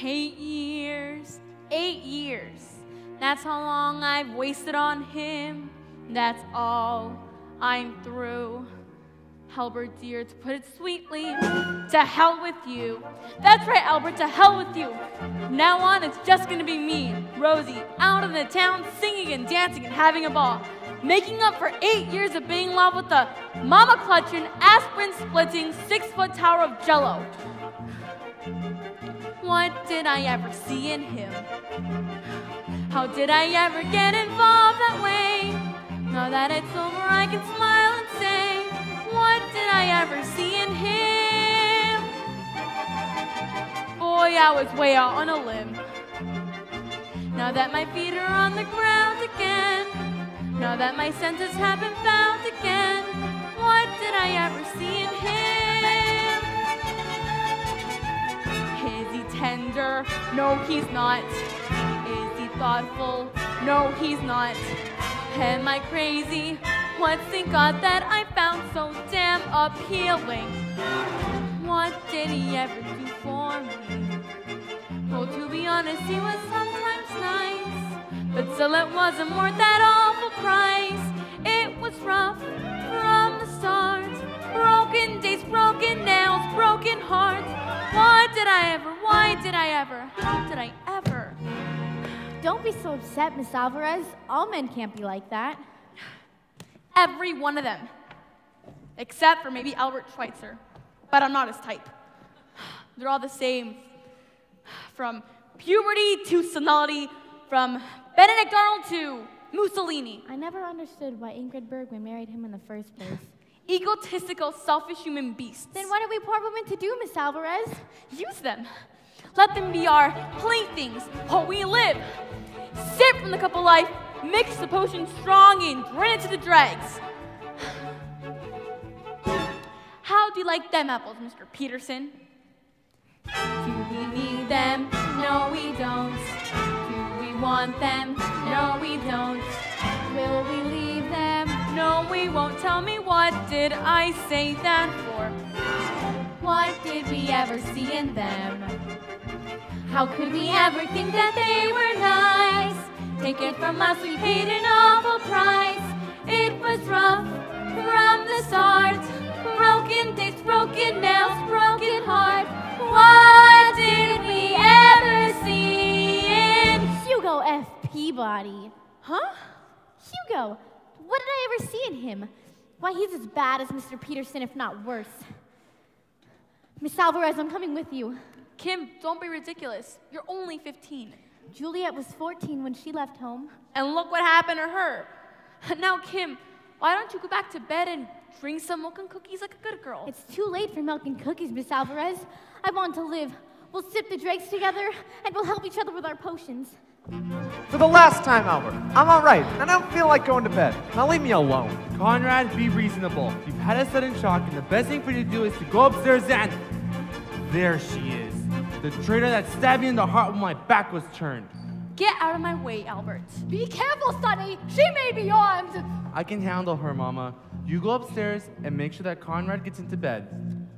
8 years, 8 years. That's how long I've wasted on him. That's all. I'm through. Albert dear, to put it sweetly, to hell with you. That's right, Albert, to hell with you. From now on, it's just gonna be me, Rosie, out in the town singing and dancing and having a ball, making up for 8 years of being in love with the mama-clutching, aspirin-splitting, 6-foot tower of jello. What did I ever see in him? How did I ever get involved that way? Now that it's over, I can smile and say, what did I ever see in him? Boy, I was way out on a limb. Now that my feet are on the ground again, now that my senses have been found again, what did I ever see in him? Is he tender? No, he's not. Is he thoughtful? No, he's not. Am I crazy? What's in God that I found so damn appealing? What did he ever do for me? Well, to be honest, he was sometimes nice, but still it wasn't worth that awful price. It was rough from the start. Broken days, broken nails, broken hearts. What did I ever? Why did I ever? How did I ever? Don't be so upset, Miss Alvarez. All men can't be like that. Every one of them. Except for maybe Albert Schweitzer. But I'm not his type. They're all the same. From puberty to senility, from Benedict Arnold to Mussolini. I never understood why Ingrid Bergman married him in the first place. Egotistical, selfish human beasts. Then what are we poor women to do, Miss Alvarez? Use them. Let them be our playthings while we live. Sip from the cup of life, mix the potion strong and drain it to the dregs. How do you like them apples, Mr. Peterson? Do we need them? No, we don't. Do we want them? No, we don't. Will we leave them? No, we won't. Tell me, what did I say that for? What did we ever see in them? How could we ever think that they were nice? Take it from us, we paid an awful price. It was rough from the start. Broken days, broken nails, broken heart. What did we ever see in Hugo F. Peabody? Huh? Hugo, what did I ever see in him? Why, he's as bad as Mr. Peterson, if not worse. Miss Alvarez, I'm coming with you. Kim, don't be ridiculous. You're only 15. Juliet was 14 when she left home. And look what happened to her. Now, Kim, why don't you go back to bed and drink some milk and cookies like a good girl? It's too late for milk and cookies, Miss Alvarez. I want to live. We'll sip the dregs together, and we'll help each other with our potions. For the last time, Albert, I'm all right, and I don't feel like going to bed. Now leave me alone. Conrad, be reasonable. You've had a sudden shock, and the best thing for you to do is to go upstairs and... There she is. The traitor that stabbed me in the heart when my back was turned. Get out of my way, Albert. Be careful, Sonny. She may be armed. I can handle her, Mama. You go upstairs and make sure that Conrad gets into bed.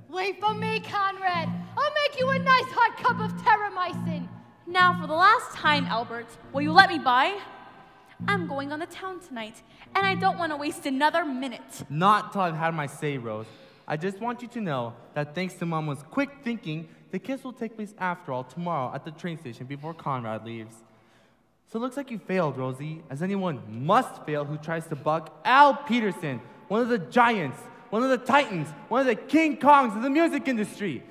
Wait for me, Conrad. I'll make you a nice hot cup of terramycin. Now, for the last time, Albert, will you let me by? I'm going on the town tonight, and I don't want to waste another minute. Not till I've had my say, Rose. I just want you to know that thanks to Mama's quick thinking, the kiss will take place after all tomorrow at the train station before Conrad leaves. So it looks like you failed, Rosie, as anyone must fail who tries to buck Al Peterson, one of the giants, one of the titans, one of the King Kongs of the music industry.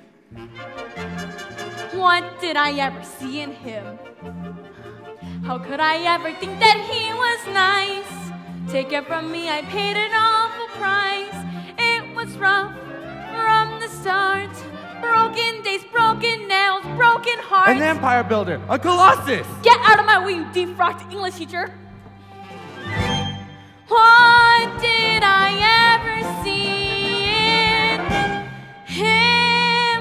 What did I ever see in him? How could I ever think that he was nice? Take it from me, I paid an awful price. It was rough from the start. Broken days, broken nails, broken hearts. An empire builder, a colossus. Get out of my way, you defrocked English teacher. What did I ever see in him?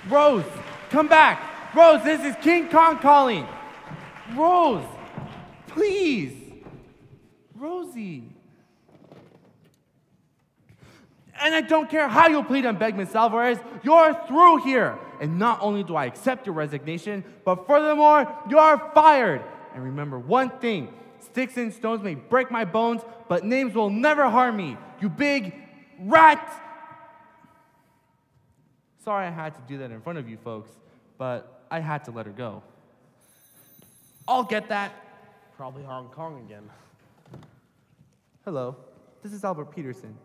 Rose, come back. Rose, this is King Kong calling. Rose, please. Rosie. And I don't care how you plead and beg, Miss Alvarez, you're through here. And not only do I accept your resignation, but furthermore, you're fired. And remember one thing, sticks and stones may break my bones, but names will never harm me, you big rat. Sorry I had to do that in front of you folks, but I had to let her go. I'll get that. Probably Hong Kong again. Hello, this is Albert Peterson.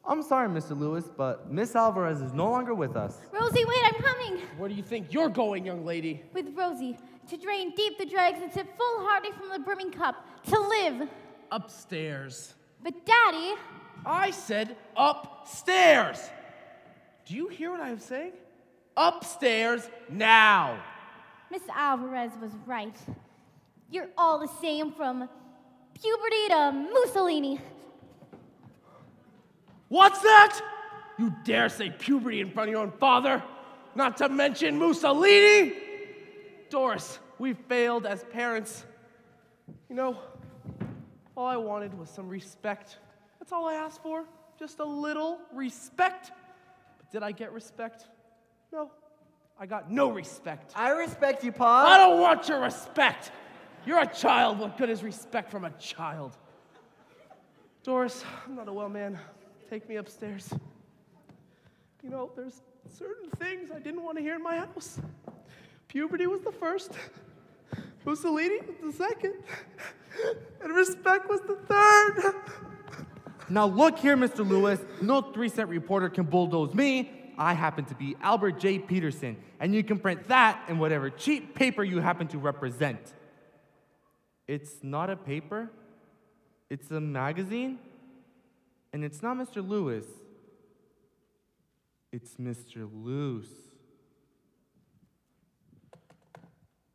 I'm sorry, Mr. Lewis, but Miss Alvarez is no longer with us. Rosie, wait, I'm coming. Where do you think you're going, young lady? With Rosie, to drain deep the dregs and sip full-hearted from the brimming cup, to live. Upstairs. But Daddy... I said upstairs. Do you hear what I am saying? Upstairs now. Miss Alvarez was right. You're all the same from puberty to Mussolini. What's that? You dare say puberty in front of your own father? Not to mention Mussolini? Doris, we failed as parents. You know, all I wanted was some respect. That's all I asked for. Just a little respect. But did I get respect? No. I got no respect. I respect you, Pa. I don't want your respect. You're a child. What good is respect from a child? Doris, I'm not a well man. Take me upstairs. You know, there's certain things I didn't want to hear in my house. Puberty was the first. Mussolini was the second. And respect was the third. Now look here, Mr. Lewis. No 3-cent reporter can bulldoze me. I happen to be Albert J. Peterson, and you can print that in whatever cheap paper you happen to represent. It's not a paper. It's a magazine. And it's not Mr. Lewis. It's Mr. Loose.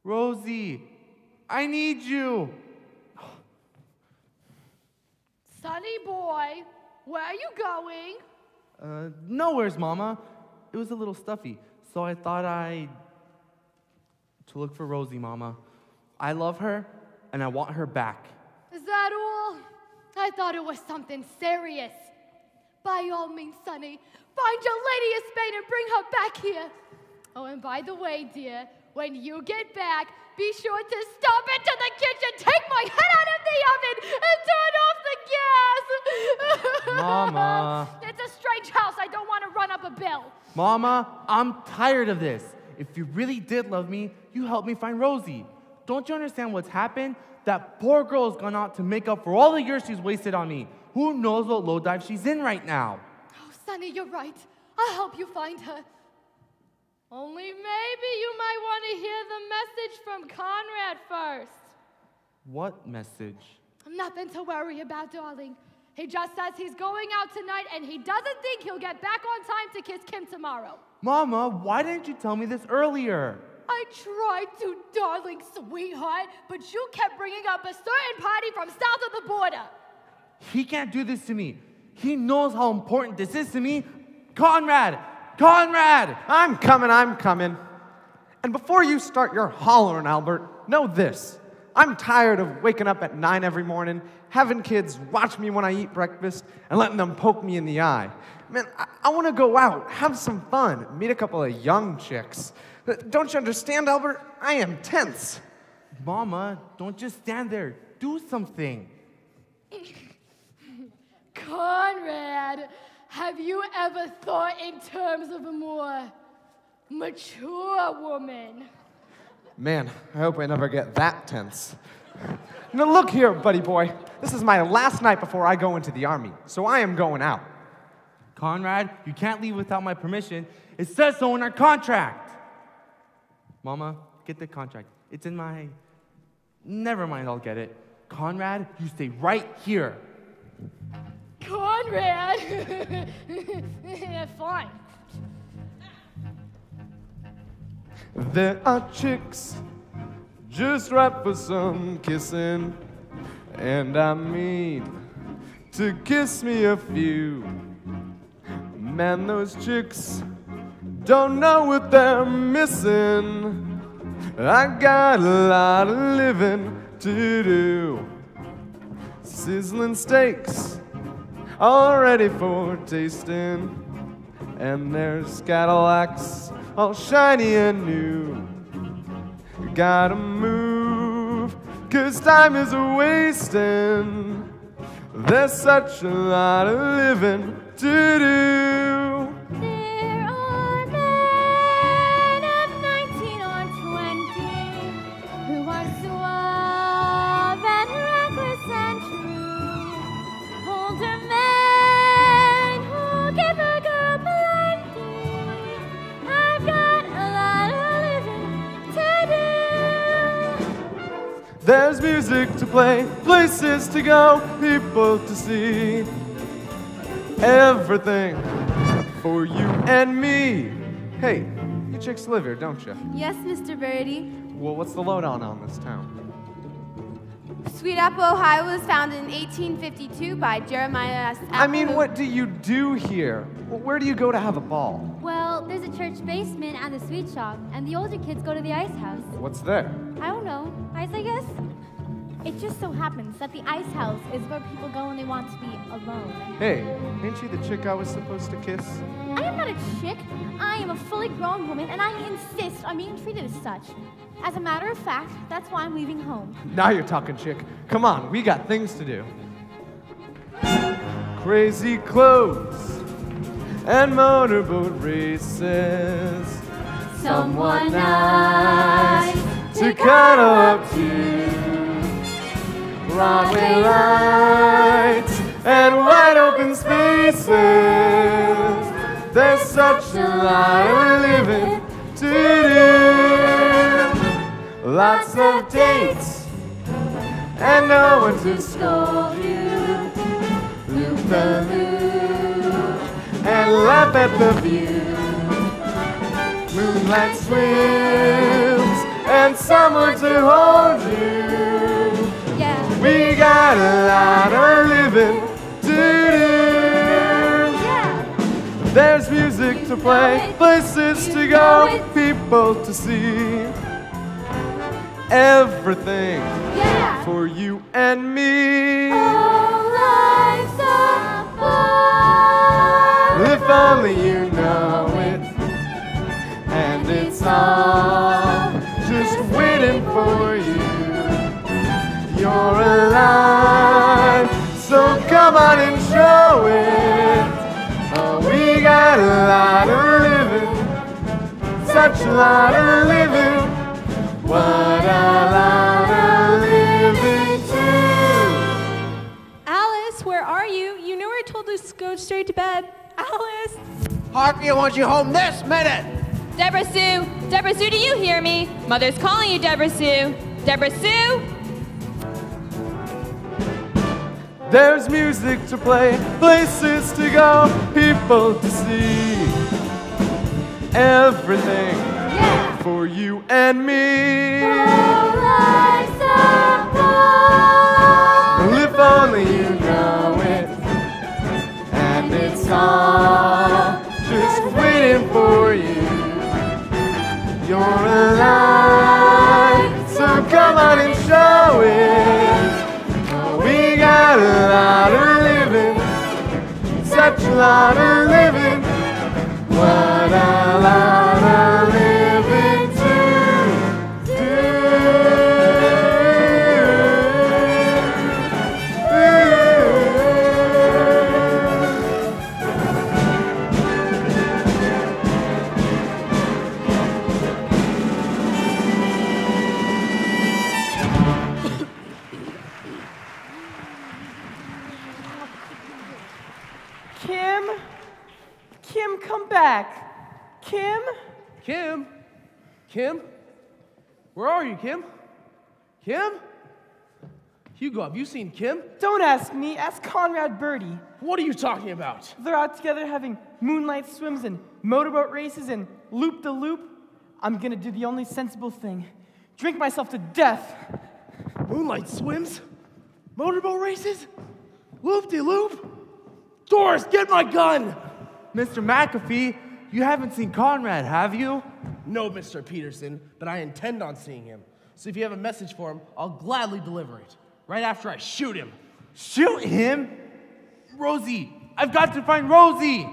Rosie, I need you. Sonny boy, where are you going? Nowhere's, Mama. It was a little stuffy, so I thought to look for Rosie, Mama. I love her, and I want her back. Is that all? I thought it was something serious. By all means, Sonny, find your lady of Spain and bring her back here. Oh, and by the way, dear, when you get back, be sure to stop into the kitchen, take my head out of the oven, and turn off the gas. Mama. It's a strange house. I don't want to run up a bill. Mama, I'm tired of this. If you really did love me, you helped me find Rosie. Don't you understand what's happened? That poor girl has gone out to make up for all the years she's wasted on me. Who knows what low dive she's in right now? Oh, Sonny, you're right. I'll help you find her. Only maybe you might want to hear the message from Conrad first. What message? Nothing to worry about, darling. He just says he's going out tonight and he doesn't think he'll get back on time to kiss Kim tomorrow. Mama, why didn't you tell me this earlier? I tried to, darling sweetheart, but you kept bringing up a certain party from south of the border. He can't do this to me. He knows how important this is to me. Conrad! Conrad! I'm coming. And before you start your hollering, Albert, know this. I'm tired of waking up at 9 every morning, having kids watch me when I eat breakfast, and letting them poke me in the eye. Man, I want to go out, have some fun, meet a couple of young chicks. Don't you understand, Albert? I am tense. Mama, don't just stand there. Do something. Conrad, have you ever thought in terms of a more mature woman? Man, I hope I never get that tense. Now look here, buddy boy. This is my last night before I go into the army, so I am going out. Conrad, you can't leave without my permission. It says so in our contract. Mama, get the contract. It's in my... Never mind, I'll get it. Conrad, you stay right here. Conrad! Fine. There are chicks just right for some kissing, and I mean to kiss me a few. Man, those chicks don't know what they're missing. I got a lot of living to do. Sizzling steaks, all ready for tasting. And there's Cadillacs, all shiny and new. You gotta move, 'cause time is a-wasting. There's such a lot of living to do. There are men of 19 or 20 who are suave and reckless and true. Older men who give a girl plenty. I've got a lot of living to do. There's music to play, places to go, people to see. Everything for you and me. Hey, you chicks live here, don't you? Yes, Mr. Birdie. Well, what's the lowdown on this town? Sweet Apple, Ohio was founded in 1852 by Jeremiah S. I mean, what do you do here? Where do you go to have a ball? Well, there's a church basement and a sweet shop, and the older kids go to the ice house. What's there? I don't know. Ice, I guess? It just so happens that the ice house is where people go when they want to be alone. Hey, ain't she the chick I was supposed to kiss? I am not a chick. I am a fully grown woman, and I insist on being treated as such. As a matter of fact, that's why I'm leaving home. Now you're talking, chick. Come on, we got things to do. Crazy clothes and motorboat races. Someone nice to cuddle up to. Broadway lights and wide open spaces. There's such a lot of living to do. Lots of dates and no one to scold you. Loop the loop and laugh at the view. Moonlight swims and someone to hold you. We got a lot of living to do. Yeah. There's music to play, places to go, people to see. Everything Yeah. for you and me. All life's a bar. If only you know it. And it's all just waiting for you. You're alive, so come on and show it. Oh, we got a lot of living, such a lot of living. What a lot of living too. Alice, where are you? You know I told us to go straight to bed. Alice! Harvey, I want you home this minute. Deborah Sue! Deborah Sue, do you hear me? Mother's calling you, Deborah Sue. Deborah Sue! There's music to play, places to go, people to see. Everything for you and me. All life's a bar. Well, if only you know it. And it's all just waiting for you. You're alive, so come on and show it. We got a lot of living, such a lot of living. What a lot of living to Kim, come back. Kim? Kim? Kim? Where are you, Kim? Kim? Hugo, have you seen Kim? Don't ask me. Ask Conrad Birdie. What are you talking about? They're out together having moonlight swims and motorboat races and loop-de-loop. I'm gonna do the only sensible thing. Drink myself to death. Moonlight swims? Motorboat races? Loop-de-loop? Doris, get my gun! Mr. McAfee, you haven't seen Conrad, have you? No, Mr. Peterson, but I intend on seeing him. So if you have a message for him, I'll gladly deliver it. Right after I shoot him. Shoot him? Rosie! I've got to find Rosie!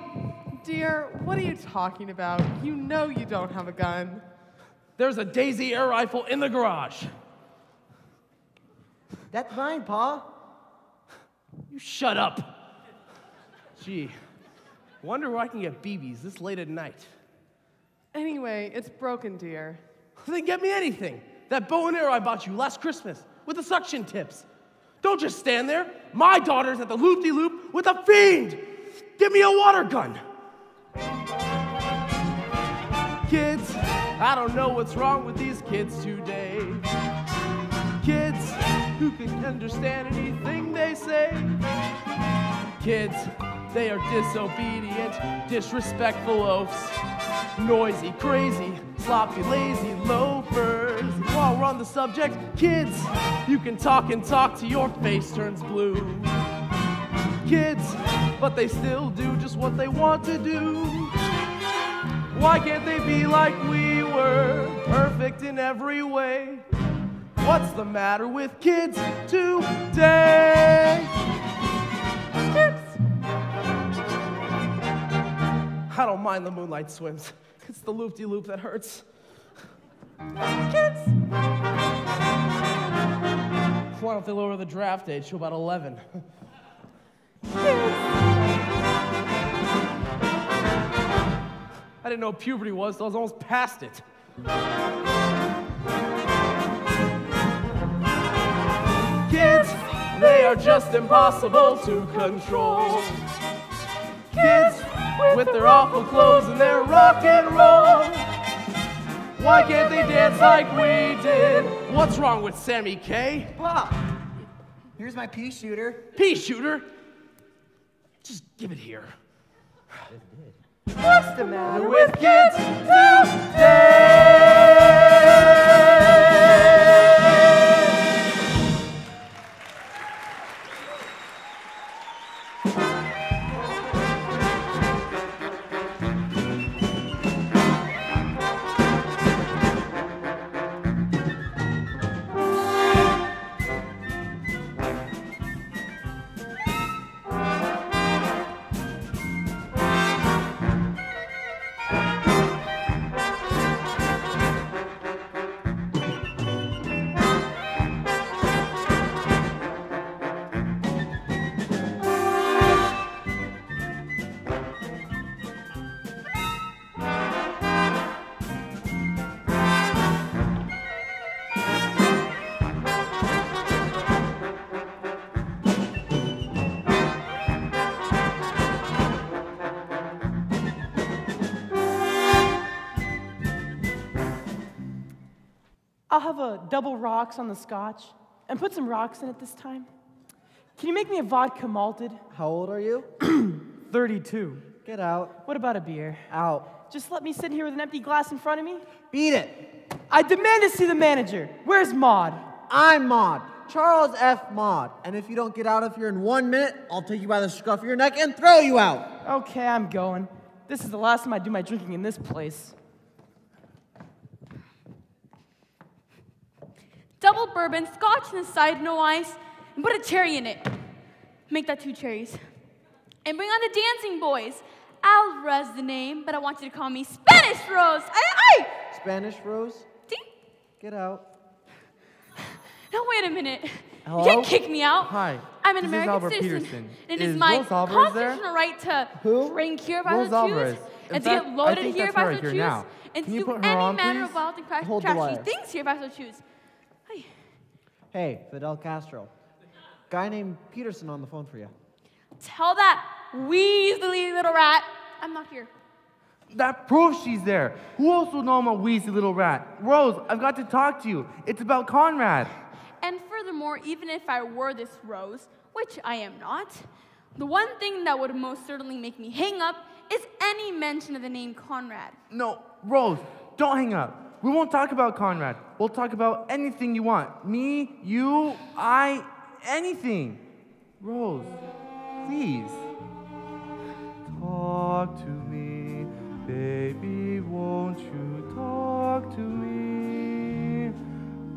Dear, what are you talking about? You know you don't have a gun. There's a Daisy air rifle in the garage. That's mine, Pa. You shut up. Gee, wonder where I can get BBs this late at night. Anyway, it's broken, dear. Then get me anything. That bow and arrow I bought you last Christmas with the suction tips. Don't just stand there. My daughter's at the loop-de-loop with a fiend. Give me a water gun. Kids, I don't know what's wrong with these kids today. Kids who can understand anything they say. Kids, they are disobedient, disrespectful oafs. Noisy, crazy, sloppy, lazy loafers. While we're on the subject, kids, you can talk and talk till your face turns blue. Kids, but they still do just what they want to do. Why can't they be like we were, perfect in every way? What's the matter with kids today? Kids! I don't mind the moonlight swims. It's the loop-de-loop that hurts. Kids! Why don't they lower the draft age to about 11? Kids! I didn't know what puberty was till I was almost past it. Kids, they are just impossible to control. Kids, with their awful clothes and their rock and roll. Why can't they dance like we did? What's wrong with Sammy K? Pa, here's my pea shooter. Pea shooter? Just give it here. What's the matter With kids today? I'll have a double rocks on the scotch and put some rocks in it this time. Can you make me a vodka malted? How old are you? 32. Get out. What about a beer? Out. Just let me sit here with an empty glass in front of me? Beat it. I demand to see the manager. Where's Maud? I'm Maud. Charles F. Maud. And if you don't get out of here in 1 minute, I'll take you by the scruff of your neck and throw you out. Okay, I'm going. This is the last time I do my drinking in this place. Double bourbon, scotch on the side, no ice, and put a cherry in it. Make that 2 cherries. And bring on the dancing boys. Alvarez the name, but I want you to call me Spanish Rose. Aye! Spanish Rose? See? Get out. Now wait a minute. Hello? You can't kick me out. Hi, I'm an this is American Albert citizen. Peterson. And it is Is my Rose Alvarez there? constitutional right to Who? drink here if I Rose so Alvarez. choose, In and to fact, get I loaded think here that's if I her so right here choose, now. and Can to you do put her any on, manner please? of wild and Hold the trashy wire. things here if I so choose. Hey. Hey, Fidel Castro. Guy named Peterson on the phone for you. Tell that weaselly little rat I'm not here. That proves she's there. Who else will know I'm a wheezy little rat? Rose, I've got to talk to you. It's about Conrad. And furthermore, even if I were this Rose, which I am not, the one thing that would most certainly make me hang up is any mention of the name Conrad. No, Rose, don't hang up. We won't talk about Conrad. We'll talk about anything you want. Me, you, I, anything. Rose, please. Talk to me, baby, won't you talk to me?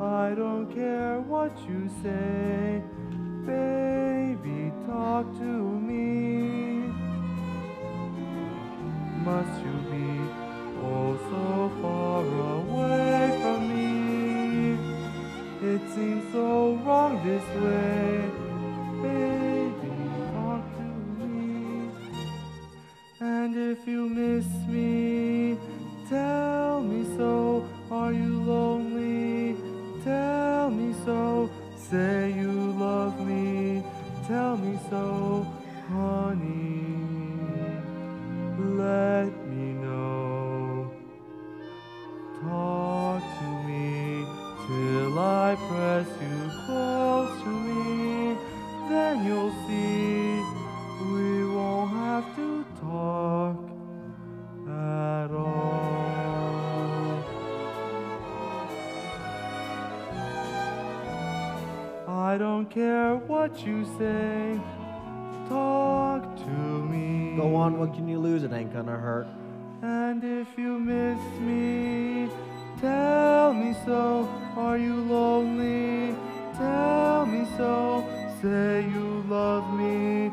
I don't care what you say, baby, talk to me. must you be? Oh, so far away from me. It seems so wrong this way. Baby, talk to me. And if you miss me, tell me so. Are you lonely? Tell me so. Say you love me. Tell me so, honey. Let me know. Talk to me till I press you close to me. Then you'll see we won't have to talk at all. I don't care what you say. Talk to me. Go on, what can you lose? It ain't gonna hurt. And if you miss me, tell me so. Are you lonely? Tell me so. Say you love me.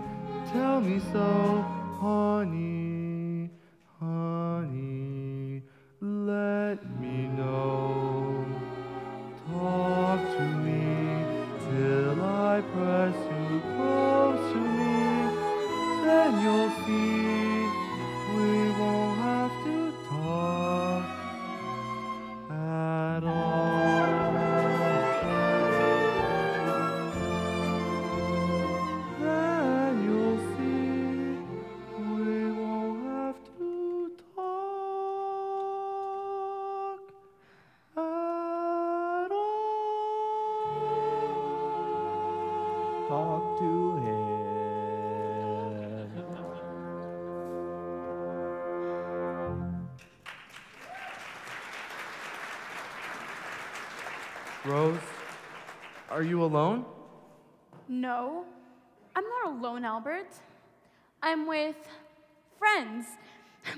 Tell me so, honey, honey. Let me know. Talk to me till I press you close to me. Then you'll see we won't have to talk at all. Then you'll see we won't have to talk at all. Talk to him. Rose, are you alone? No, I'm not alone, Albert. I'm with friends.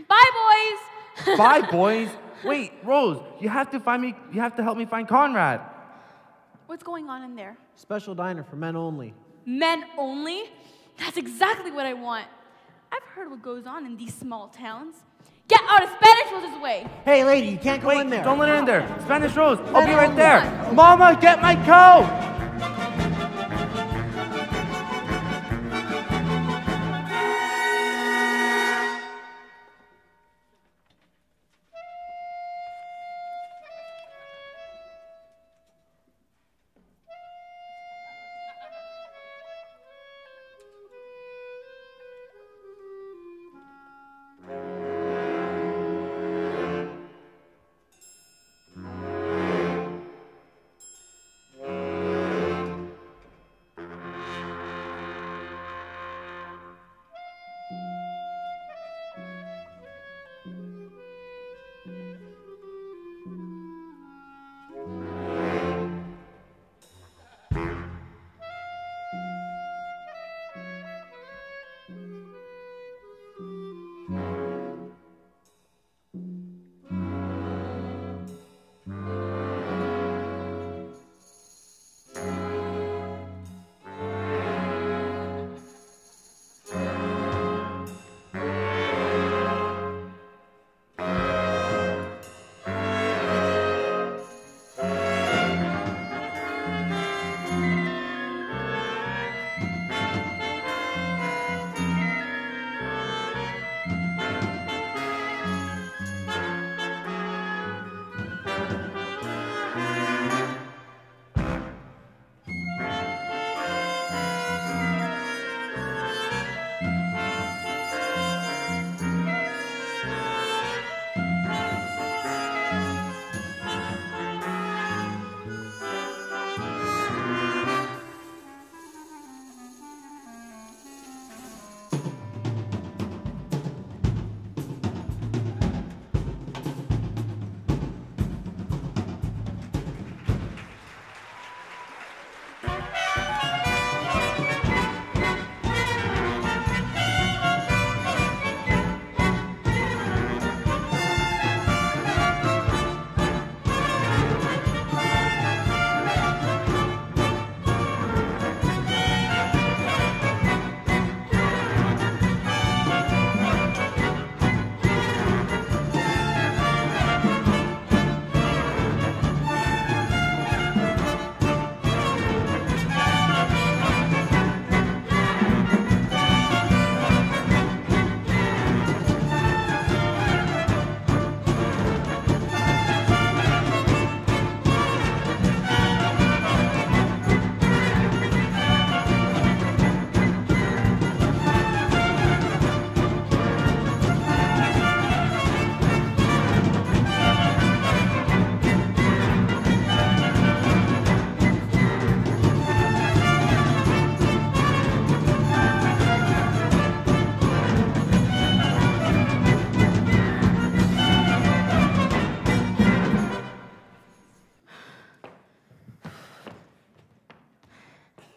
Bye, boys! Bye, boys. Wait, Rose, you have to help me find Conrad. What's going on in there? Special diner for men only. Men only? That's exactly what I want. I've heard what goes on in these small towns. Get out of Spanish Rose's way! Hey, lady, you can't go Wait, in there. don't let her in there. Spanish Rose, I'll be right there. Mama, get my coat!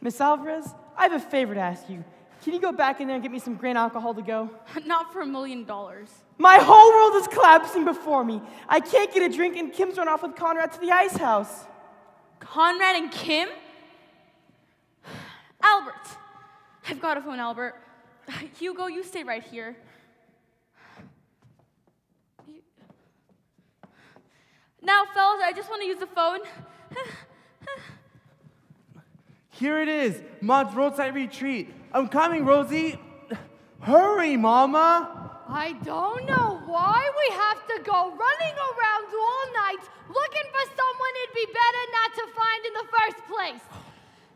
Miss Alvarez, I have a favor to ask you. Can you go back in there and get me some grain alcohol to go? Not for $1 million. My whole world is collapsing before me. I can't get a drink, and Kim's run off with Conrad to the ice house. Conrad and Kim? Albert. I've got a phone, Albert. Hugo, you stay right here. Now, fellas, I just want to use the phone. Here it is, Maud's roadside retreat. I'm coming, Rosie. Hurry, Mama. I don't know why we have to go running around all night looking for someone it'd be better not to find in the first place.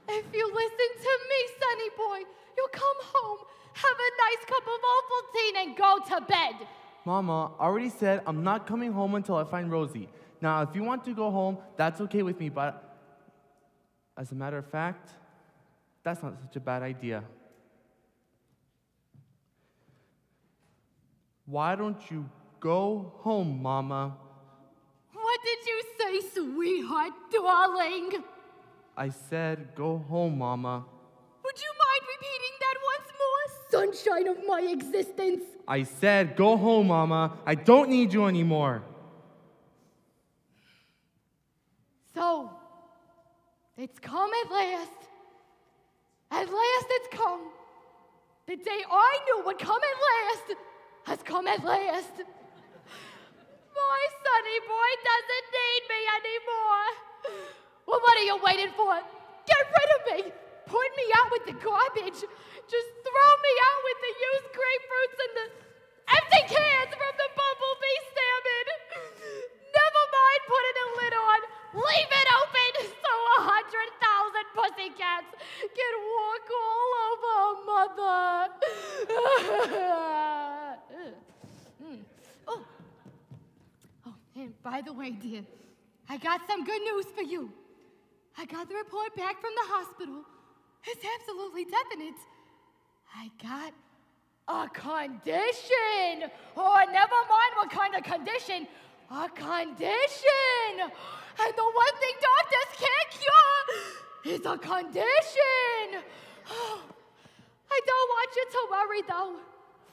If you listen to me, sonny boy, you'll come home, have a nice cup of Ovaltine, and go to bed. Mama, I already said I'm not coming home until I find Rosie. Now, if you want to go home, that's okay with me, but as a matter of fact, that's not such a bad idea. Why don't you go home, Mama? What did you say, sweetheart, darling? I said go home, Mama. Would you mind repeating that once more, sunshine of my existence? I said go home, Mama. I don't need you anymore. So, it's come at last. At last it's come. The day I knew would come at last has come at last. My sonny boy doesn't need me anymore. Well, what are you waiting for? Get rid of me. Put me out with the garbage. Just throw me out with the used grapefruits and the empty cans from the bumblebee salmon. Never mind putting a lid on. Leave it open so 100,000 pussycats can walk all over Mother. Oh, and by the way, dear, I got some good news for you. I got the report back from the hospital. It's absolutely definite. I got a condition. Oh, never mind what kind of condition. A condition. And the one thing doctors can't cure is a condition. I don't want you to worry, though.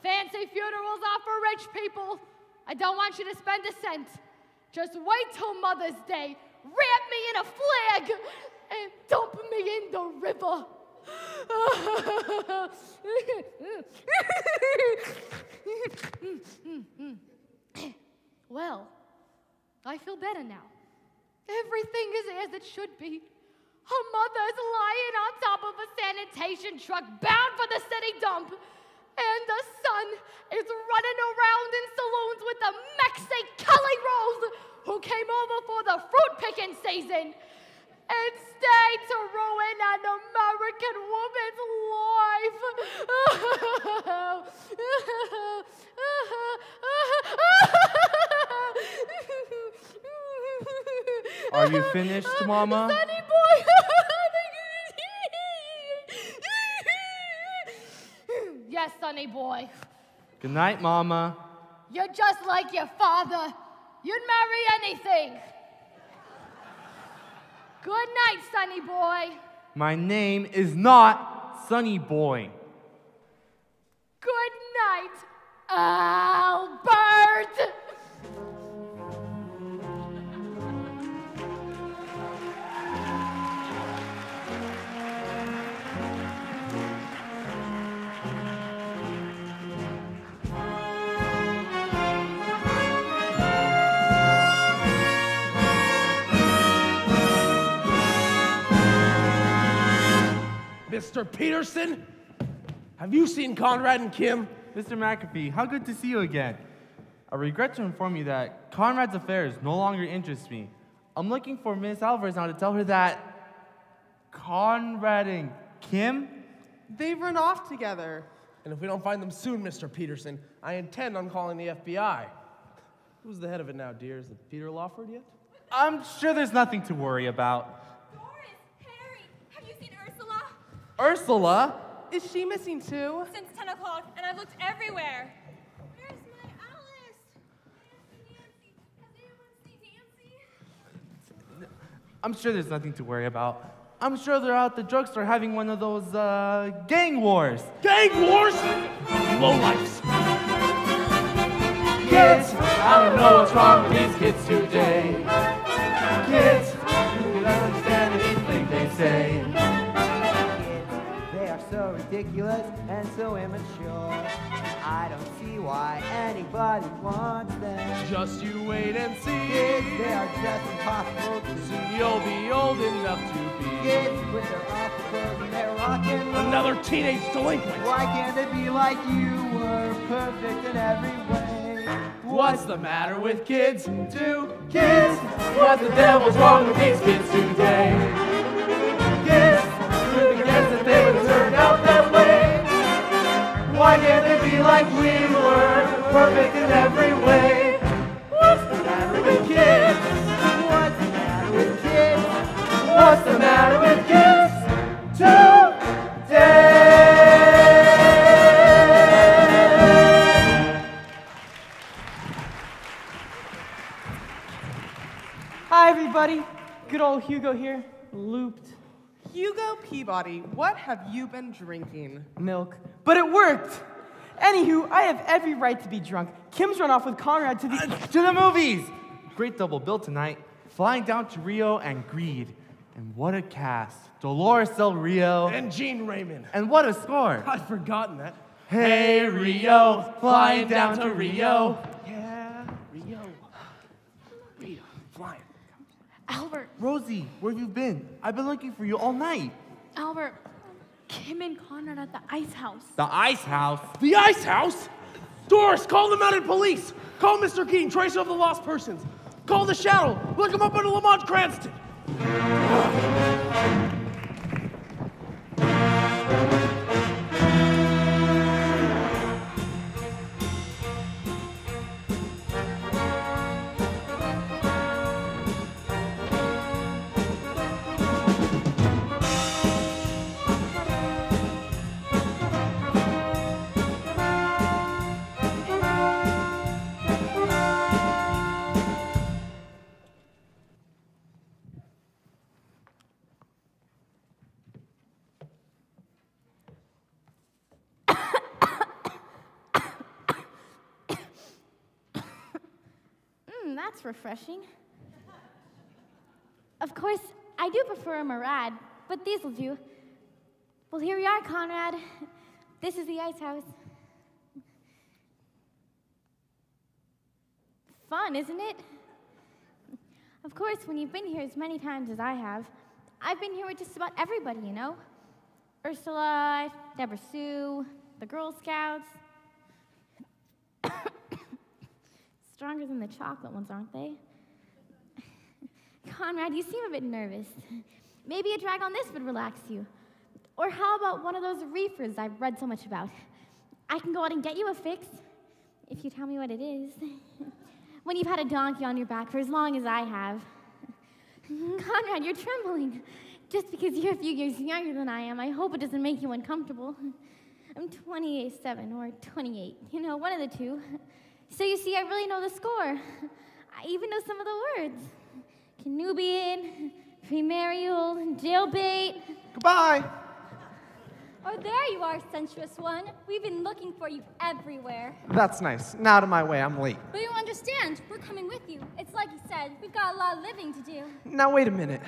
Fancy funerals are for rich people. I don't want you to spend a cent. Just wait till Mother's Day. Wrap me in a flag and dump me in the river. Well, I feel better now. Everything is as it should be. Her mother's lying on top of a sanitation truck bound for the city dump. And the son is running around in saloons with the Mexican Cully Rose who came over for the fruit picking season and stayed to ruin an American woman's life. Are you finished, Mama? Sonny boy. Yes, sonny boy. Good night, Mama. You're just like your father. You'd marry anything. Good night, sonny boy. My name is not Sonny Boy. Good night, Albert. Mr. Peterson, have you seen Conrad and Kim? Mr. McAfee, how good to see you again. I regret to inform you that Conrad's affairs no longer interest me. I'm looking for Miss Alvarez now to tell her that Conrad and Kim? They've run off together. And if we don't find them soon, Mr. Peterson, I intend on calling the FBI. Who's the head of it now, dear? Is it Peter Lawford yet? I'm sure there's nothing to worry about. Ursula? Is she missing too? Since 10 o'clock, and I've looked everywhere. Where's my Alice? Nancy. Has anyone seen Nancy? I'm sure there's nothing to worry about. I'm sure they're out at the drugstore having one of those gang wars. Gang wars? Lowlifes. Kids, I don't know what's wrong with these kids today. Kids, you don't understand anything they say. Kids, they are so ridiculous and so immature. I don't see why anybody wants them. Just you wait and see. Kids, they are just impossible to see. Soon you'll be old enough to be kids with their awful clothes and their rock and roll. another teenage delinquent. Why can't they be like you were, perfect in every way? What's the matter with kids? Do kids, what the devil's wrong with these kids today? Kids, who guess that they would turn out that way? Why can't they be like we were, perfect in every way? What's the matter with kids? What's the matter with kids? What's the matter with kids today? Hi, everybody. Good old Hugo here, looped. Hugo Peabody, what have you been drinking? Milk. But it worked! Anywho, I have every right to be drunk. Kim's run off with Conrad to the movies! Great double bill tonight. Flying down to Rio and Greed. And what a cast. Dolores Del Rio. And Gene Raymond. And what a score. I'd forgotten that. Hey, Rio, flying down to Rio. Yeah, Rio. Flying. Albert, Rosie, where have you been? I've been looking for you all night. Albert, Kim and Conrad at the ice house. The ice house? The ice house? Doris, call the mounted police. Call Mr. Keating, tracer of the lost persons. Call the shadow. Look him up in Lamont Cranston. That's refreshing. Of course, I do prefer a Murad, but these will do. Well, here we are, Conrad. This is the ice house. Fun, isn't it? Of course, when you've been here as many times as I have, I've been here with just about everybody, you know? Ursula, Deborah Sue, the Girl Scouts. Stronger than the chocolate ones, aren't they? Conrad, you seem a bit nervous. Maybe a drag on this would relax you. Or how about one of those reefers I've read so much about? I can go out and get you a fix, if you tell me what it is. When you've had a donkey on your back for as long as I have. Conrad, you're trembling. Just because you're a few years younger than I am, I hope it doesn't make you uncomfortable. I'm 27 or 28, you know, one of the two. So you see, I really know the score. I even know some of the words. Canubian, premarial, jailbait. Goodbye. Oh, there you are, sensuous one. We've been looking for you everywhere. That's nice. Now out of my way, I'm late. But you understand, we're coming with you. It's like you said, we've got a lot of living to do. Now wait a minute.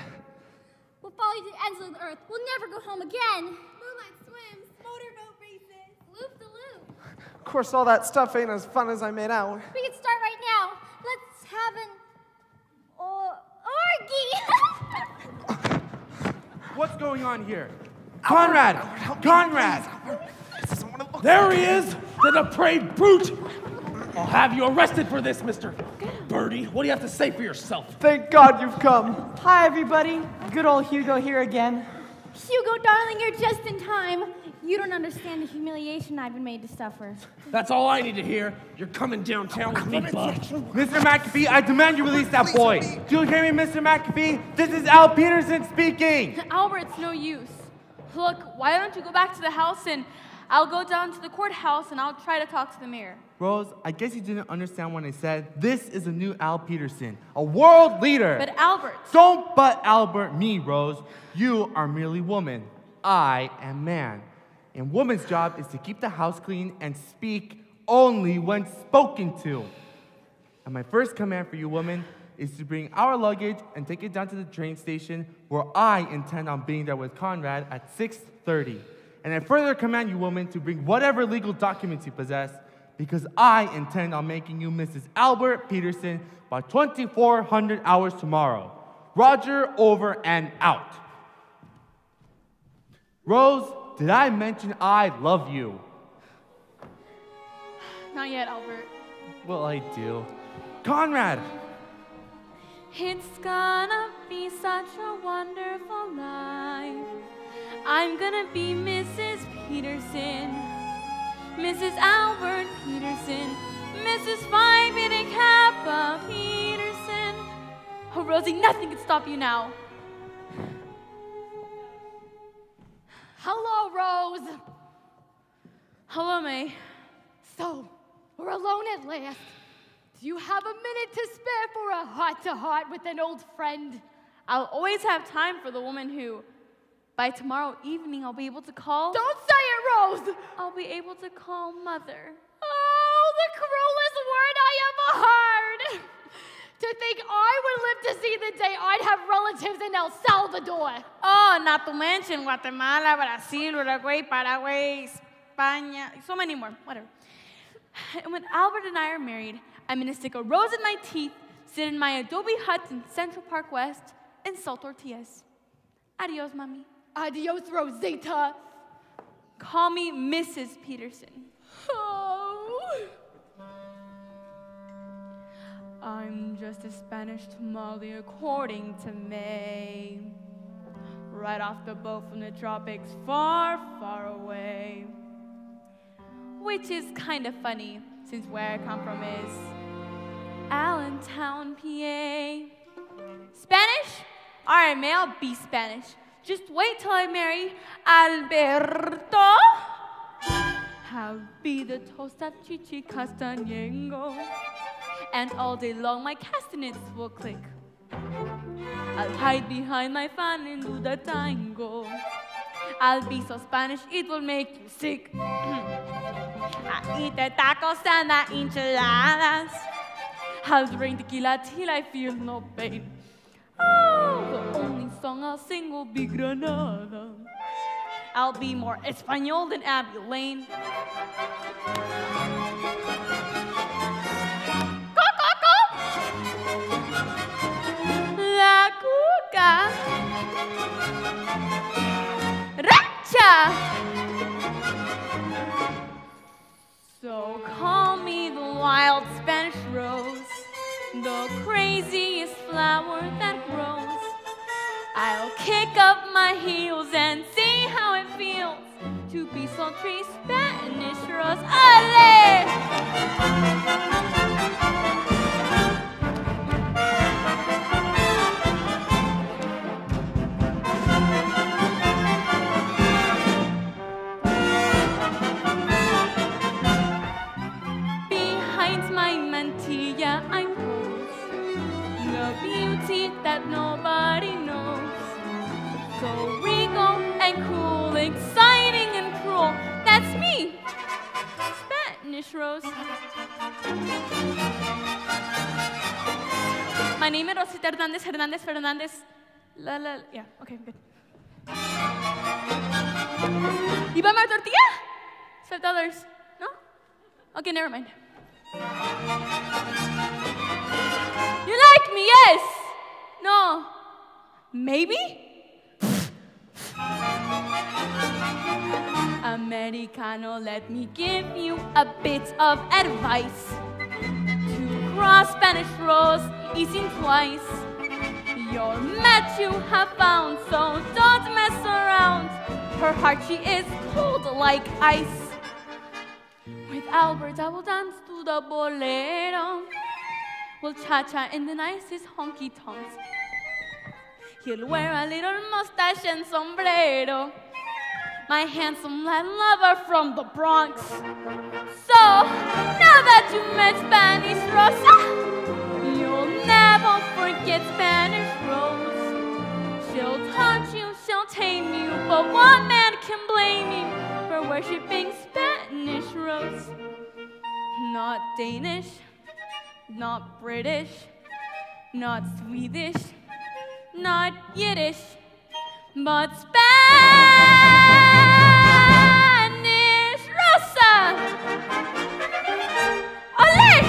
We'll follow you to the ends of the earth. We'll never go home again. Moonlight swims, motorboat races, loop-the-loop. Of course, all that stuff ain't as fun as I made out. We can start right now. Let's have an orgy. What's going on here? Conrad! Conrad! There he is, the depraved brute! I'll have you arrested for this, Mr. Birdie. What do you have to say for yourself? Thank God you've come. Hi, everybody. Good old Hugo here again. Hugo, darling, you're just in time. You don't understand the humiliation I've been made to suffer. That's all I need to hear. You're coming downtown with me, bud. Mr. McAfee, I demand you release that boy. Do you hear me, Mr. McAfee? This is Al Peterson speaking. Albert, it's no use. Look, why don't you go back to the house and I'll go down to the courthouse and I'll try to talk to the mayor. Rose, I guess you didn't understand when I said this is a new Al Peterson, a world leader. But Albert. Don't but Albert me, Rose. You are merely woman. I am man. And woman's job is to keep the house clean and speak only when spoken to. And my first command for you, woman, is to bring our luggage and take it down to the train station where I intend on being there with Conrad at 6:30. And I further command you, woman, to bring whatever legal documents you possess because I intend on making you Mrs. Albert Peterson by 2400 hours tomorrow. Roger, over and out. Rose, did I mention I love you? Not yet, Albert. Well, I do. Conrad! It's gonna be such a wonderful life. I'm gonna be Mrs. Peterson, Mrs. Albert Peterson, Mrs. Phi Beta Kappa Peterson. Oh, Rosie, nothing can stop you now. Hello, Rose. Hello, May. So, we're alone at last. Do you have a minute to spare for a heart-to-heart with an old friend? I'll always have time for the woman who, by tomorrow evening, I'll be able to call. Don't say it, Rose! I'll be able to call Mother. Oh, the cruelest word I ever heard! To think I would live to see the day I'd have relatives in El Salvador. Oh, not to mention Guatemala, Brazil, Uruguay, Paraguay, España, so many more, whatever. And when Albert and I are married, I'm gonna stick a rose in my teeth, sit in my adobe hut in Central Park West, and sell tortillas. Adios, Mommy. Adios, Rosita. Call me Mrs. Peterson. Oh. I'm just a Spanish tamale according to May. Right off the boat from the tropics, far, far away. Which is kind of funny, since where I come from is Allentown, PA. Spanish? All right, May, I'll be Spanish. Just wait till I marry Alberto. I'll be the toast of Chichi Castañengo. And all day long my castanets will click. I'll hide behind my fan and do the tango. I'll be so Spanish it will make you sick. I eat the tacos and the enchiladas. I'll drink tequila till I feel no pain. Oh, the only song I'll sing will be Granada. I'll be more Espanol than Abby Lane. La cuca. Racha. So call me the wild Spanish rose, the craziest flower that grows. I'll kick up my heels and see how it feels to be sultry Spanish rose. Ale! That nobody knows. So regal and cool, exciting and cruel. That's me, Spanish Rose. My name is Rosita Hernandez. Yeah, okay, good. You buy my tortilla? $5. No? Okay, never mind. You like me, yes? No. Maybe? Americano, let me give you a bit of advice. To cross Spanish Rose isn't twice. Your match you have found, so don't mess around. Her heart, she is cold like ice. With Albert, I will dance to the bolero. We'll cha-cha in the nicest honky-tonks. He'll wear a little mustache and sombrero. my handsome Latin lover from the Bronx. So, now that you met Spanish Rosa, you'll never forget Spanish Rose. She'll taunt you, she'll tame you, but one man can blame you for worshiping Spanish Rose. Not Danish, not British, not Swedish, not Yiddish, but Spanish Rosa! Ole!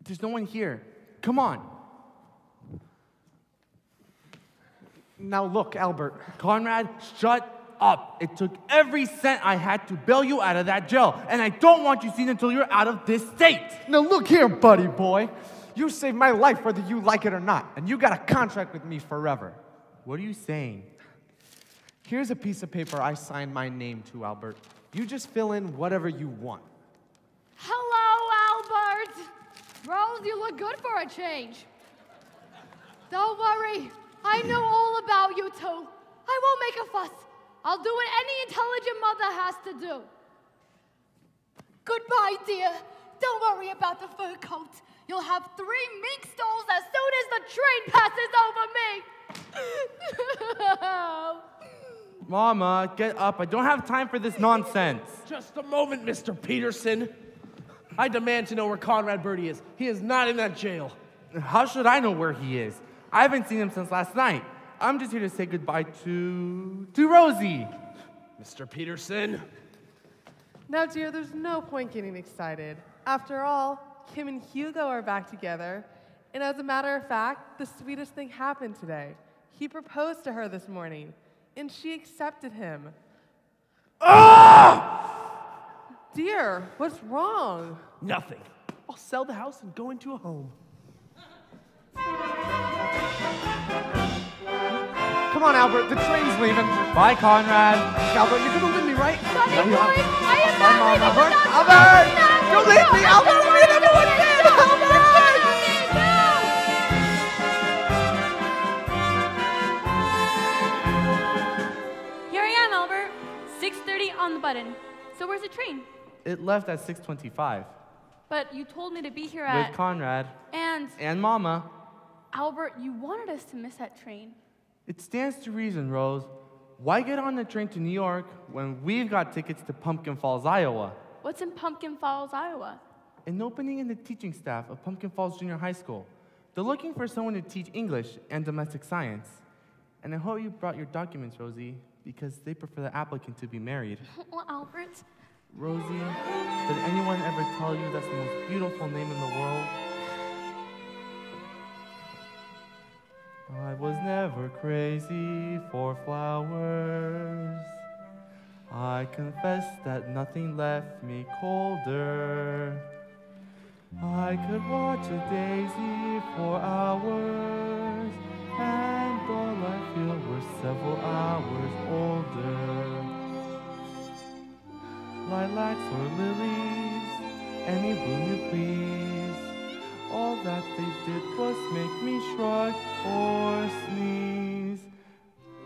There's no one here. Come on. Now look, Albert. Conrad, shut up. It took every cent I had to bail you out of that jail, and I don't want you seen until you're out of this state. Now look here, buddy boy. You saved my life whether you like it or not, and you got a contract with me forever. What are you saying? Here's a piece of paper I signed my name to, Albert. You just fill in whatever you want. Hello, Albert. Rose, you look good for a change. Don't worry. I know all about you two. I won't make a fuss. I'll do what any intelligent mother has to do. Goodbye, dear. Don't worry about the fur coat. You'll have 3 mink stoles as soon as the train passes over me. Mama, get up. I don't have time for this nonsense. Just a moment, Mr. Peterson. I demand to know where Conrad Birdie is. He is not in that jail. How should I know where he is? I haven't seen him since last night. I'm just here to say goodbye to Rosie. Mr. Peterson. Now, dear, there's no point getting excited. After all, Kim and Hugo are back together. And as a matter of fact, the sweetest thing happened today. He proposed to her this morning, and she accepted him. Ah! Dear, what's wrong? Nothing. I'll sell the house and go into a home. Come on, Albert, the train's leaving. Bye, Conrad. Albert, you're gonna leave me, right? Sonny boy, I am Come on, Albert. Albert! Don't leave me, Albert! We never would have been, Albert! Here I am, Albert. 6:30 on the button. So where's the train? It left at 6:25. But you told me to be here With at... Conrad. And Mama. Albert, you wanted us to miss that train. It stands to reason, Rose. Why get on the train to New York when we've got tickets to Pumpkin Falls, Iowa? What's in Pumpkin Falls, Iowa? An opening in the teaching staff of Pumpkin Falls Junior High School. They're looking for someone to teach English and domestic science. And I hope you brought your documents, Rosie, because they prefer the applicant to be married. Well, Albert... Rosie, did anyone ever tell you that's the most beautiful name in the world? I was never crazy for flowers. I confess that nothing left me colder. I could watch a daisy for hours, and all I feel were several hours older. Lilacs or lilies, any bloom you please. All that they did was make me shrug or sneeze.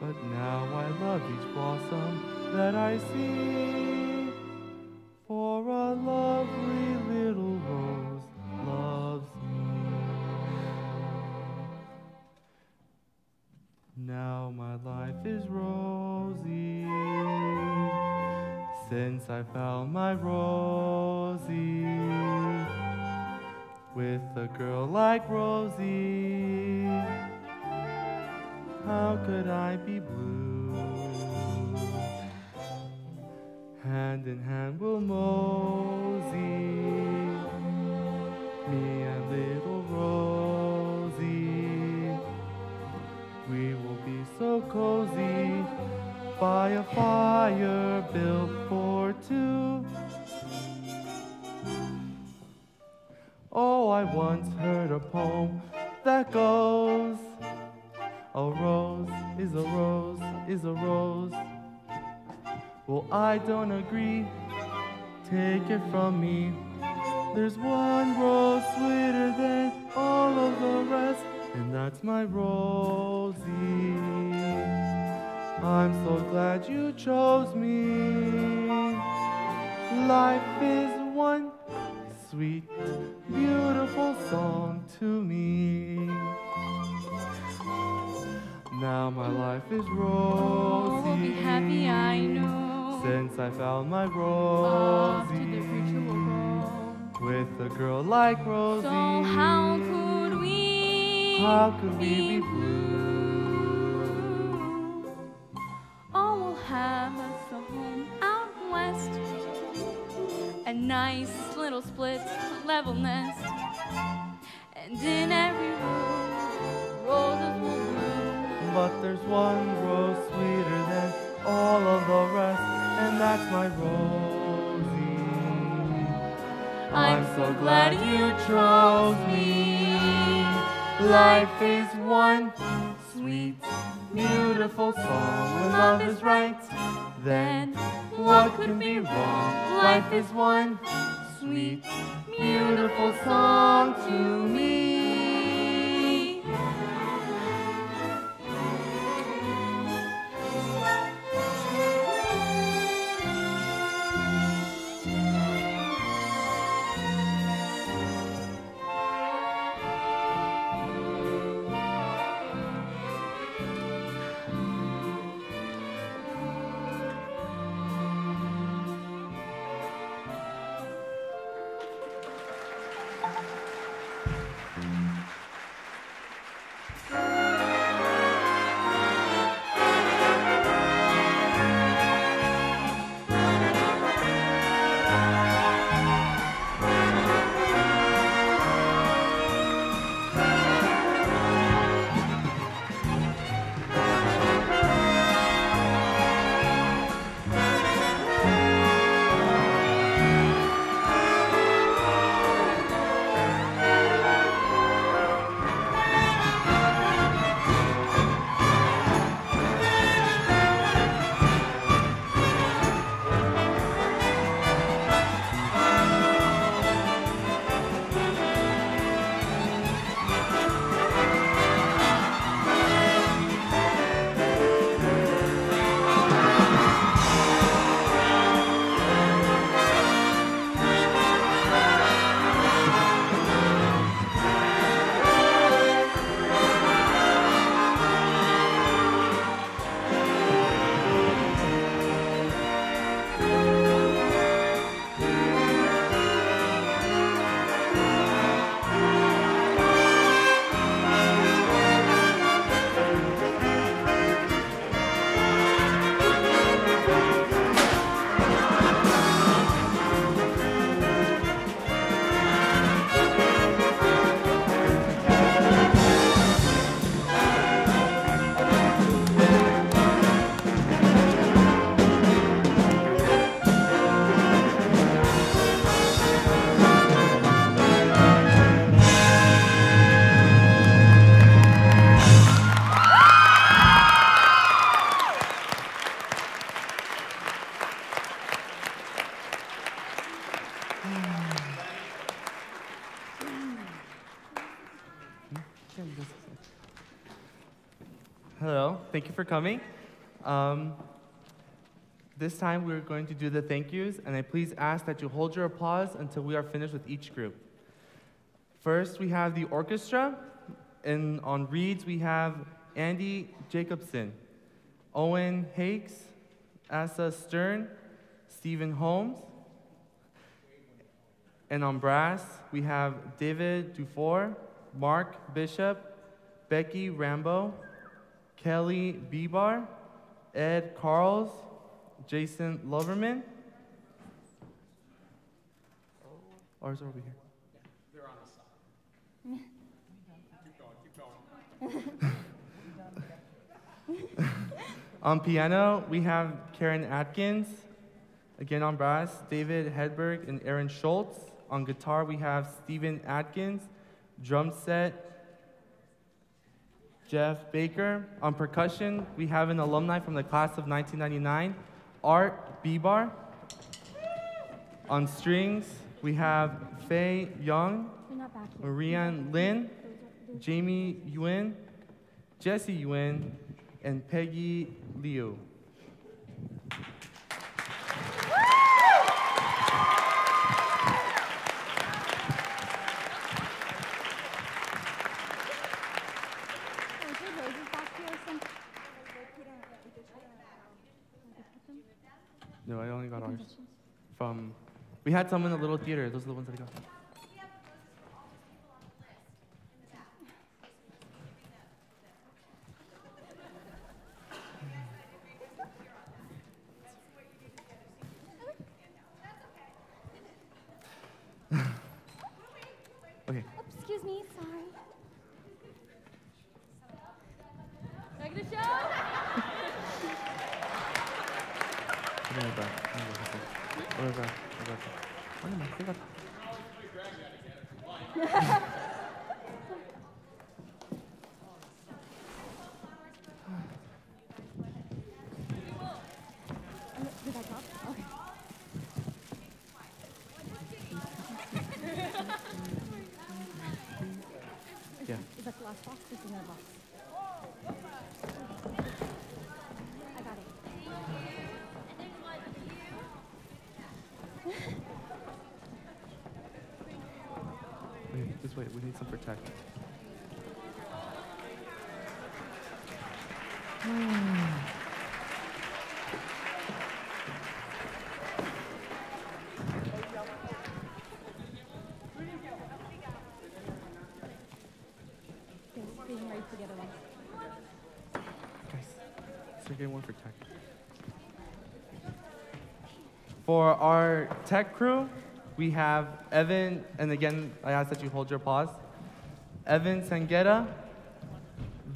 But now I love each blossom that I see, for a lovely little rose loves me. Now my life is rosy, since I found my Rosie. With a girl like Rosie, how could I be blue? Hand in hand we'll mosey, me and little Rosie, Oh, I once heard a poem that goes, a rose is a rose is a rose. Well, I don't agree, take it from me. There's one rose sweeter than all of the rest, and that's my Rosie. I'm so glad you chose me. Life is one sweet, beautiful song to me. Now my life is rosy. We'll be happy, I know. Since I found my Off to the Rosie. future we'll go. With a girl like Rosie. So how could we? How could we be blue? Oh, we'll have us a home out west. A nice little split level nest. And in every room, roses will bloom. But there's one rose sweeter than all of the rest, and that's my Rosie. I'm so glad you chose me. Life is one sweet, beautiful song. When love is right, then what could be wrong? Life is one sweet, beautiful song to me. Hello, thank you for coming. This time we're going to do the thank yous, and I please ask that you hold your applause until we are finished with each group. First, we have the orchestra, and on reeds we have Andy Jacobson, Owen Hakes, Asa Stern, Stephen Holmes, and on brass we have David Dufour, Mark Bishop, Becky Rambo, Kelly Bebar, Ed Carls, Jason Loverman. Ours are over here. They're on the side. Keep going. On piano, we have Karen Atkins. Again on brass, David Hedberg and Aaron Schultz. On guitar, we have Steven Atkins. Drum set, Jeff Baker. On percussion, we have an alumni from the class of 1999, Art Bibar. On strings, we have Faye Young, Marianne Lin, Jamie Yuen, Jesse Yuen, and Peggy Liu. No, I only got ours. We had some in the little theater. Those are the ones that I got. Okay. Excuse me, sorry. Like the show? Did I drop? Okay. Yeah. Is that the last box? This is another box. I got it. Wait, this way. We need some protect. Being ready for the other one. Guys, so get one for tech. For our tech crew, we have Evan, and again, I ask that you hold your pause. Evan Sangueta,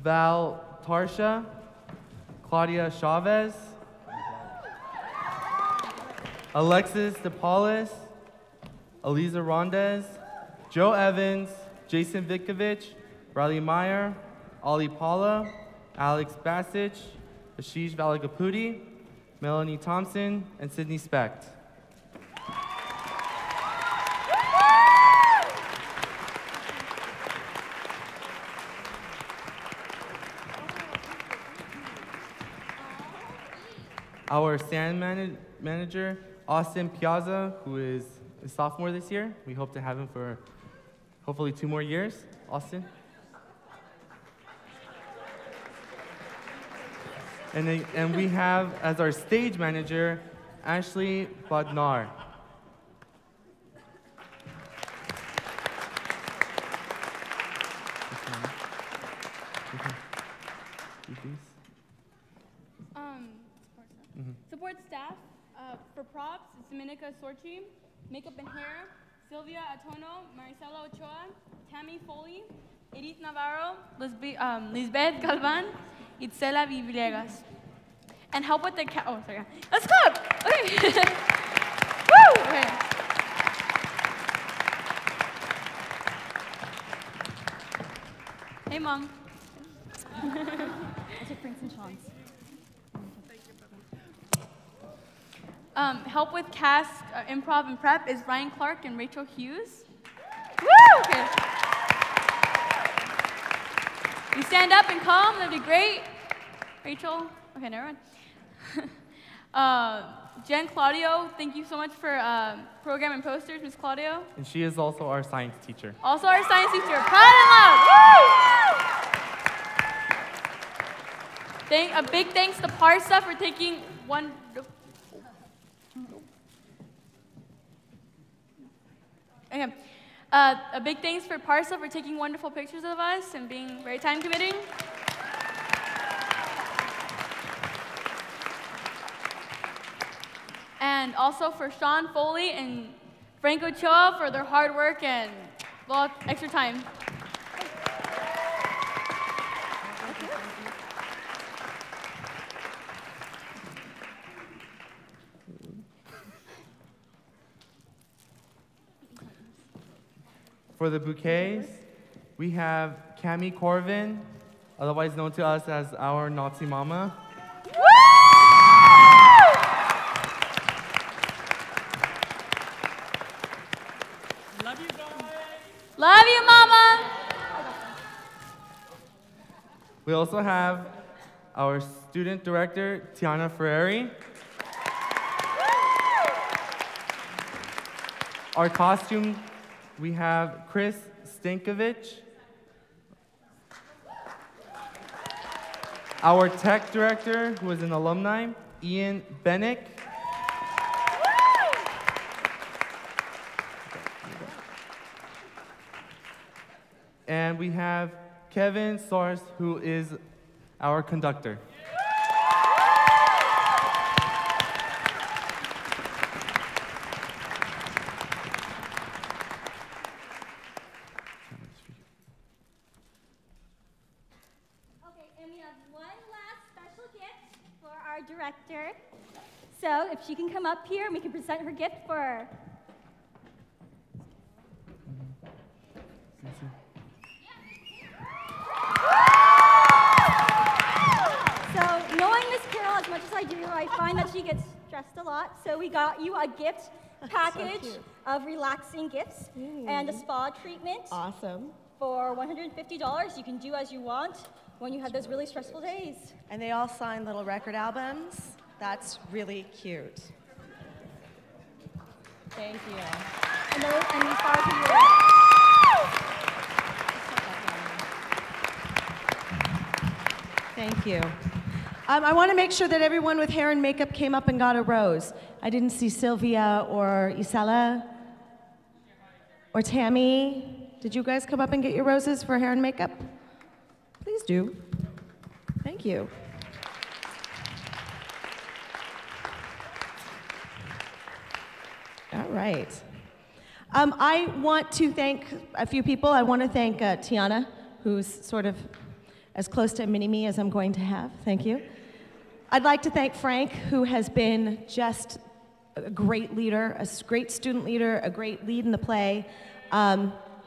Val Tarsha, Claudia Chavez, Alexis DePaulis, Eliza Rondez, Joe Evans, Jason Vikovich, Riley Meyer, Ali Paula, Alex Bassich, Ashish Valagapudi, Melanie Thompson, and Sydney Specht. Our stand manager, Austin Piazza, who is a sophomore this year. We hope to have him for hopefully 2 more years. Austin. And we have as our stage manager, Ashley Bodnar. Support staff, for props, it's Dominica Sorchi. Makeup and hair, Sylvia Atono, Maricela Ochoa, Tammy Foley, Edith Navarro, Lisbeth Galvan, Itzela Villegas. And help with the sorry. Let's clap! Okay. Woo! Okay. Hey, Mom. I took Prince and Sean's. Help with cast, improv, and prep is Ryan Clark and Rachel Hughes. Woo! Okay. You stand up and come, that'd be great. Rachel? Okay, never mind. Jen Claudio, thank you so much for program and posters, Miss Claudio. And she is also our science teacher. Also our science teacher. Proud and loud. Woo! A big thanks to Parsa for taking Okay. A big thanks for Parsa for taking wonderful pictures of us and being very time committing. And also for Sean Foley and Frank Ochoa for their hard work and extra time. for the bouquets, we have Cami Corvin, otherwise known to us as our Nazi Mama. Love you, guys. Love you, Mama. We also have our student director, Tiana Ferreri. Our costume, we have Chris Stankovich. Our tech director, who is an alumni, Ian Bennick. And we have Kevin Sars, who is our conductor. Director. So if she can come up here and we can present her gift for her. So knowing Miss Carol as much as I do, I find that she gets stressed a lot. So we got you a gift package of relaxing gifts and a spa treatment. Awesome. For $150. You can do as you want when you have those really stressful days. And they all sign little record albums. That's really cute. Thank you. And these flowers are yours. Thank you. I want to make sure that everyone with hair and makeup came up and got a rose. I didn't see Sylvia or Isela or Tammy. Did you guys come up and get your roses for hair and makeup? Please do. Thank you. All right. I want to thank a few people. I want to thank Tiana, who's sort of as close to a mini-me as I'm going to have. Thank you. I'd like to thank Frank, who has been just a great leader, a great student leader, a great lead in the play.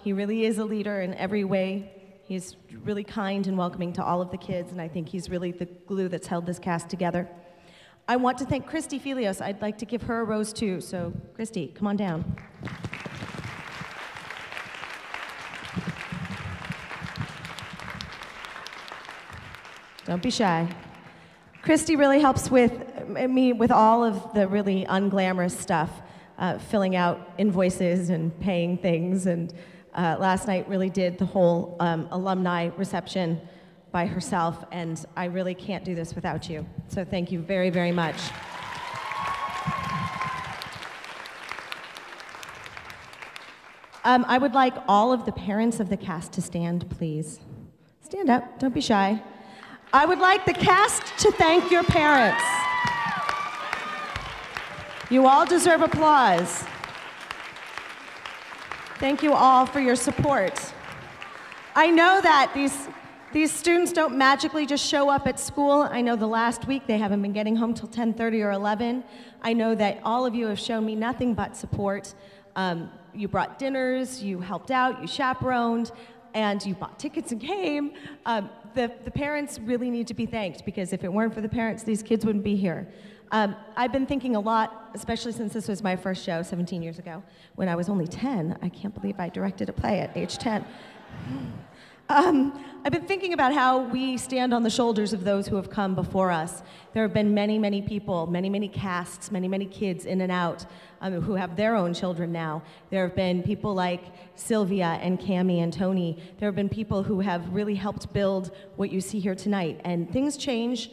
He really is a leader in every way. He's really kind and welcoming to all of the kids, and I think he's really the glue that's held this cast together. I want to thank Christy Felios. I'd like to give her a rose too, so Christy, come on down. Don't be shy. Christy really helps with me with all of the really unglamorous stuff, filling out invoices and paying things, and last night really did the whole alumni reception by herself, and I really can't do this without you. So thank you very, very much. I would like all of the parents of the cast to stand, please. Stand up, don't be shy. I would like the cast to thank your parents. You all deserve applause. Thank you all for your support. I know that these students don't magically just show up at school. I know the last week they haven't been getting home till 10:30 or 11. I know that all of you have shown me nothing but support. You brought dinners, you helped out, you chaperoned, and you bought tickets and came. The parents really need to be thanked, because if it weren't for the parents, these kids wouldn't be here. I've been thinking a lot, especially since this was my first show 17 years ago, when I was only 10. I can't believe I directed a play at age 10. I've been thinking about how we stand on the shoulders of those who have come before us. There have been many, many people, many, many casts, many, many kids in and out who have their own children now. There have been people like Sylvia and Cammie and Tony. There have been people who have really helped build what you see here tonight. And things change.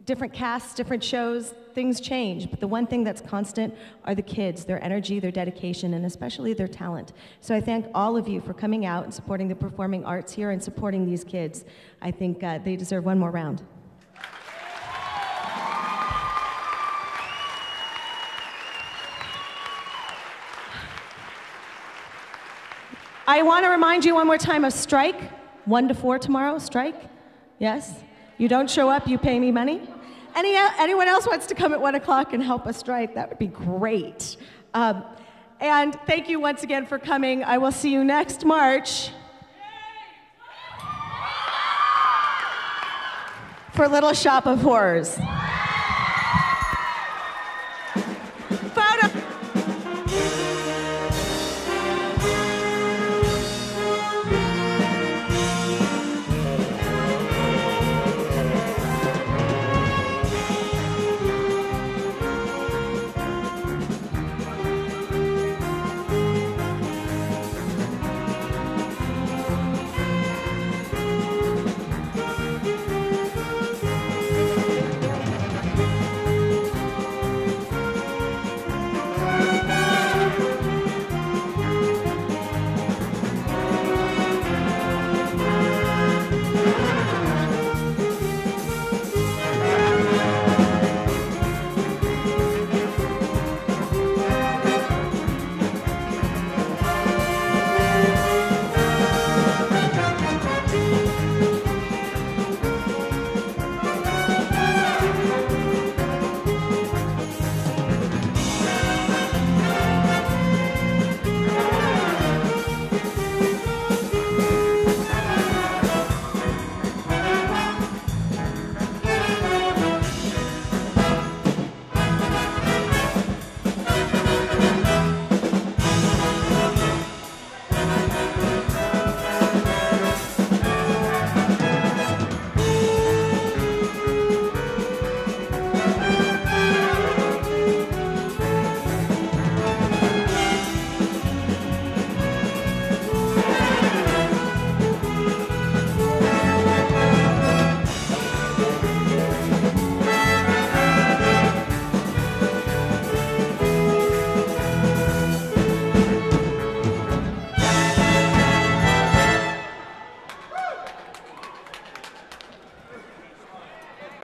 Different casts, different shows, things change, but the one thing that's constant are the kids, their energy, their dedication, and especially their talent. So I thank all of you for coming out and supporting the performing arts here and supporting these kids. I think they deserve one more round. I want to remind you one more time of strike, 1 to 4 tomorrow, strike, yes? You don't show up, you pay me money. Anyone else wants to come at 1 o'clock and help us strike, that would be great. And thank you once again for coming. I will see you next March for Little Shop of Horrors.